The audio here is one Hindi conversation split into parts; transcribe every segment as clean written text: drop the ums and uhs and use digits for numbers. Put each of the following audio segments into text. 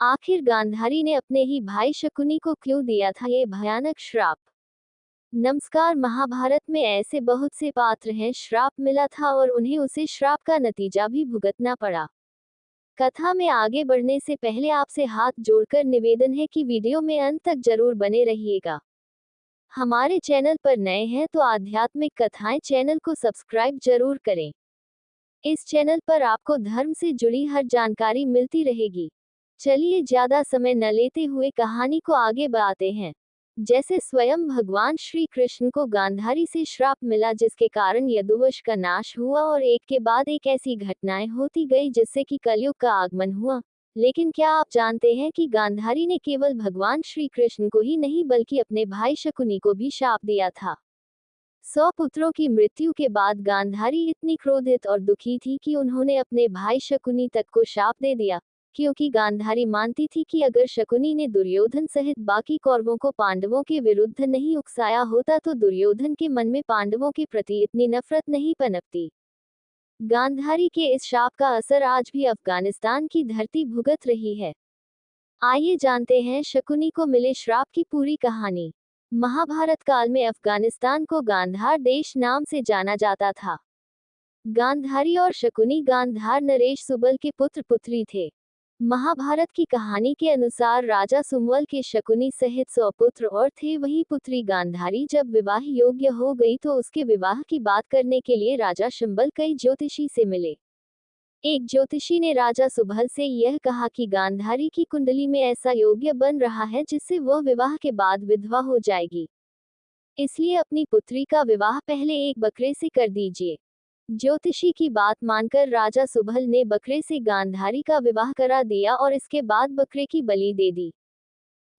आखिर गांधारी ने अपने ही भाई शकुनी को क्यों दिया था ये भयानक श्राप। नमस्कार। महाभारत में ऐसे बहुत से पात्र हैं श्राप मिला था और उन्हें उसे श्राप का नतीजा भी भुगतना पड़ा। कथा में आगे बढ़ने से पहले आपसे हाथ जोड़कर निवेदन है कि वीडियो में अंत तक जरूर बने रहिएगा। हमारे चैनल पर नए हैं तो आध्यात्मिक कथाएं चैनल को सब्सक्राइब जरूर करें। इस चैनल पर आपको धर्म से जुड़ी हर जानकारी मिलती रहेगी। चलिए ज्यादा समय न लेते हुए कहानी को आगे बढ़ाते हैं। जैसे स्वयं भगवान श्री कृष्ण को गांधारी से श्राप मिला जिसके कारण यदुवंश का नाश हुआ और एक के बाद एक ऐसी घटनाएं होती गई जिससे कि कलयुग का आगमन हुआ। लेकिन क्या आप जानते हैं कि गांधारी ने केवल भगवान श्री कृष्ण को ही नहीं बल्कि अपने भाई शकुनी को भी शाप दिया था। 100 पुत्रों की मृत्यु के बाद गांधारी इतनी क्रोधित और दुखी थी कि उन्होंने अपने भाई शकुनी तक को शाप दे दिया, क्योंकि गांधारी मानती थी कि अगर शकुनी ने दुर्योधन सहित बाकी कौरवों को पांडवों के विरुद्ध नहीं उकसाया होता तो दुर्योधन के मन में पांडवों के प्रति इतनी नफरत नहीं पनपती। गांधारी के इस शाप का असर आज भी अफगानिस्तान की धरती भुगत रही है। आइए जानते हैं शकुनी को मिले श्राप की पूरी कहानी। महाभारत काल में अफगानिस्तान को गांधार देश नाम से जाना जाता था। गांधारी और शकुनी गांधार नरेश सुबल के पुत्र पुत्री थे। महाभारत की कहानी के अनुसार राजा सुम्बल के शकुनी सहित 100 पुत्र और थे। वही पुत्री गांधारी जब विवाह योग्य हो गई तो उसके विवाह की बात करने के लिए राजा शुंबल कई ज्योतिषी से मिले। एक ज्योतिषी ने राजा सुबल से यह कहा कि गांधारी की कुंडली में ऐसा योग्य बन रहा है जिससे वह विवाह के बाद विधवा हो जाएगी, इसलिए अपनी पुत्री का विवाह पहले एक बकरे से कर दीजिए। ज्योतिषी की बात मानकर राजा सुबल ने बकरे से गांधारी का विवाह करा दिया और इसके बाद बकरे की बलि दे दी,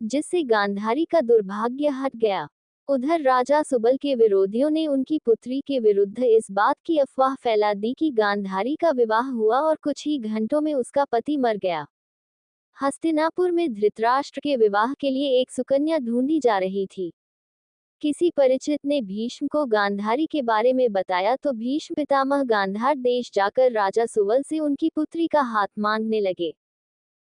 जिससे गांधारी का दुर्भाग्य हट गया। उधर राजा सुबल के विरोधियों ने उनकी पुत्री के विरुद्ध इस बात की अफवाह फैला दी कि गांधारी का विवाह हुआ और कुछ ही घंटों में उसका पति मर गया। हस्तिनापुर में धृतराष्ट्र के विवाह के लिए एक सुकन्या ढूंढी जा रही थी। किसी परिचित ने भीष्म को गांधारी के बारे में बताया तो भीष्म पितामह गांधार देश जाकर राजा सुबल से उनकी पुत्री का हाथ मांगने लगे।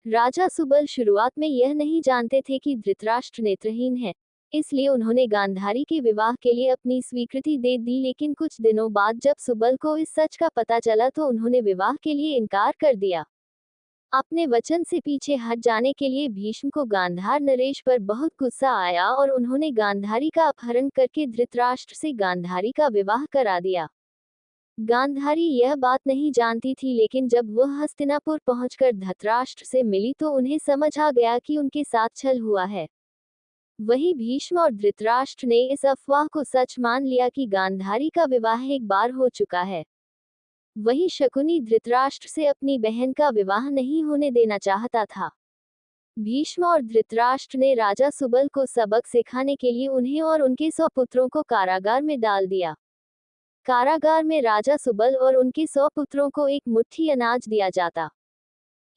राजा सुबल शुरुआत में यह नहीं जानते थे कि धृतराष्ट्र नेत्रहीन है, इसलिए उन्होंने गांधारी के विवाह के लिए अपनी स्वीकृति दे दी। लेकिन कुछ दिनों बाद जब सुबल को इस सच का पता चला तो उन्होंने विवाह के लिए इनकार कर दिया। अपने वचन से पीछे हट जाने के लिए भीष्म को गांधार नरेश पर बहुत गुस्सा आया और उन्होंने गांधारी का अपहरण करके धृतराष्ट्र से गांधारी का विवाह करा दिया। गांधारी यह बात नहीं जानती थी, लेकिन जब वह हस्तिनापुर पहुंचकर धृतराष्ट्र से मिली तो उन्हें समझ आ गया कि उनके साथ छल हुआ है। वहीं भीष्म और धृतराष्ट्र ने इस अफवाह को सच मान लिया कि गांधारी का विवाह एक बार हो चुका है। वहीं शकुनी धृतराष्ट्र से अपनी बहन का विवाह नहीं होने देना चाहता था। भीष्म और धृतराष्ट्र ने राजा सुबल को सबक सिखाने के लिए उन्हें और उनके 100 पुत्रों को कारागार में डाल दिया। कारागार में राजा सुबल और उनके 100 पुत्रों को एक मुट्ठी अनाज दिया जाता।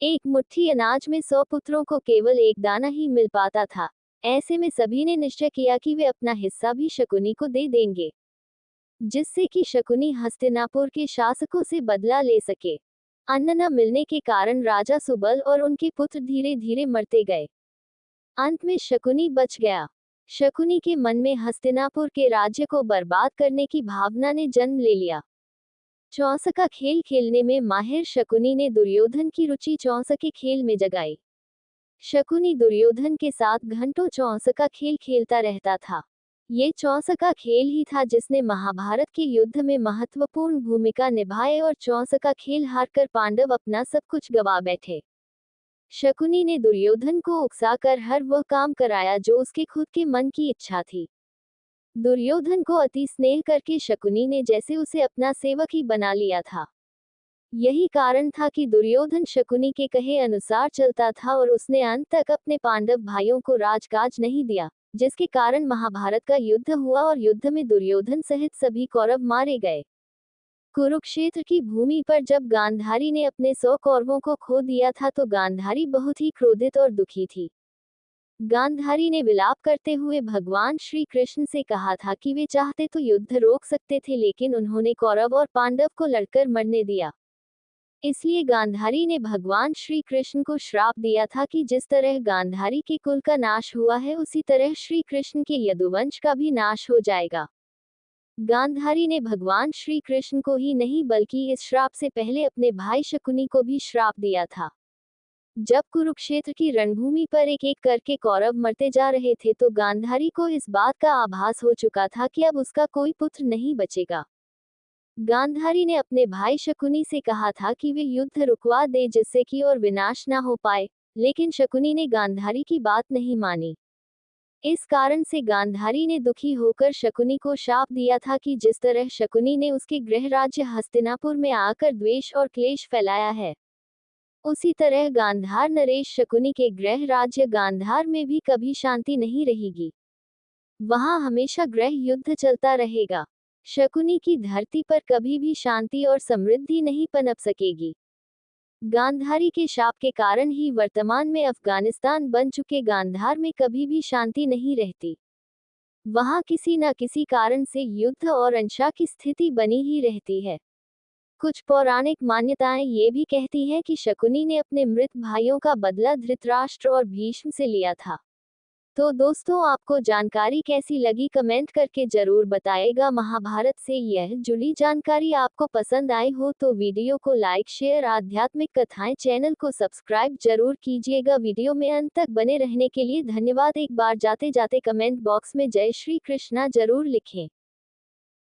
एक मुट्ठी अनाज में 100 पुत्रों को केवल एक दाना ही मिल पाता था। ऐसे में सभी ने निश्चय किया कि वे अपना हिस्सा भी शकुनी को दे देंगे, जिससे कि शकुनी हस्तिनापुर के शासकों से बदला ले सके। अन्न न मिलने के कारण राजा सुबल और उनके पुत्र धीरे धीरे मरते गए। अंत में शकुनी बच गया। शकुनी के मन में हस्तिनापुर के राज्य को बर्बाद करने की भावना ने जन्म ले लिया। चौसका खेल खेलने में माहिर शकुनी ने दुर्योधन की रुचि चौसके खेल में जगाई। शकुनी दुर्योधन के साथ घंटों चौसका खेल खेलता रहता था। ये चौसका खेल ही था जिसने महाभारत के युद्ध में महत्वपूर्ण भूमिका निभाई और चौसका खेल हारकर पांडव अपना सब कुछ गवा बैठे। शकुनी ने दुर्योधन को उकसाकर हर वह काम कराया जो उसके खुद के मन की इच्छा थी। दुर्योधन को अति स्नेह करके शकुनी ने जैसे उसे अपना सेवक ही बना लिया था। यही कारण था कि दुर्योधन शकुनी के कहे अनुसार चलता था और उसने अंत तक अपने पांडव भाइयों को राजकाज नहीं दिया, जिसके कारण महाभारत का युद्ध हुआ और युद्ध में दुर्योधन सहित सभी कौरव मारे गए। कुरुक्षेत्र की भूमि पर जब गांधारी ने अपने 100 कौरवों को खो दिया था तो गांधारी बहुत ही क्रोधित और दुखी थी। गांधारी ने विलाप करते हुए भगवान श्री कृष्ण से कहा था कि वे चाहते तो युद्ध रोक सकते थे, लेकिन उन्होंने कौरव और पांडव को लड़कर मरने दिया। इसलिए गांधारी ने भगवान श्री कृष्ण को श्राप दिया था कि जिस तरह गांधारी के कुल का नाश हुआ है उसी तरह श्री कृष्ण के यदुवंश का भी नाश हो जाएगा। गांधारी ने भगवान श्री कृष्ण को ही नहीं बल्कि इस श्राप से पहले अपने भाई शकुनी को भी श्राप दिया था। जब कुरुक्षेत्र की रणभूमि पर एक एक करके कौरव मरते जा रहे थे तो गांधारी को इस बात का आभास हो चुका था कि अब उसका कोई पुत्र नहीं बचेगा। गांधारी ने अपने भाई शकुनी से कहा था कि वे युद्ध रुकवा दे जिससे कि और विनाश ना हो पाए, लेकिन शकुनी ने गांधारी की बात नहीं मानी। इस कारण से गांधारी ने दुखी होकर शकुनी को शाप दिया था कि जिस तरह शकुनी ने उसके गृह राज्य हस्तिनापुर में आकर द्वेष और क्लेश फैलाया है, उसी तरह गांधार नरेश शकुनी के गृह राज्य गांधार में भी कभी शांति नहीं रहेगी। वहां हमेशा गृह युद्ध चलता रहेगा। शकुनी की धरती पर कभी भी शांति और समृद्धि नहीं पनप सकेगी। गांधारी के शाप के कारण ही वर्तमान में अफगानिस्तान बन चुके गांधार में कभी भी शांति नहीं रहती। वहां किसी न किसी कारण से युद्ध और अनशा की स्थिति बनी ही रहती है। कुछ पौराणिक मान्यताएं ये भी कहती हैं कि शकुनी ने अपने मृत भाइयों का बदला धृतराष्ट्र और भीष्म से लिया था। तो दोस्तों, आपको जानकारी कैसी लगी कमेंट करके जरूर बताएगा। महाभारत से यह जुड़ी जानकारी आपको पसंद आई हो तो वीडियो को लाइक शेयर आध्यात्मिक कथाएं चैनल को सब्सक्राइब जरूर कीजिएगा। वीडियो में अंत तक बने रहने के लिए धन्यवाद। एक बार जाते जाते कमेंट बॉक्स में जय श्री कृष्णा जरूर लिखें।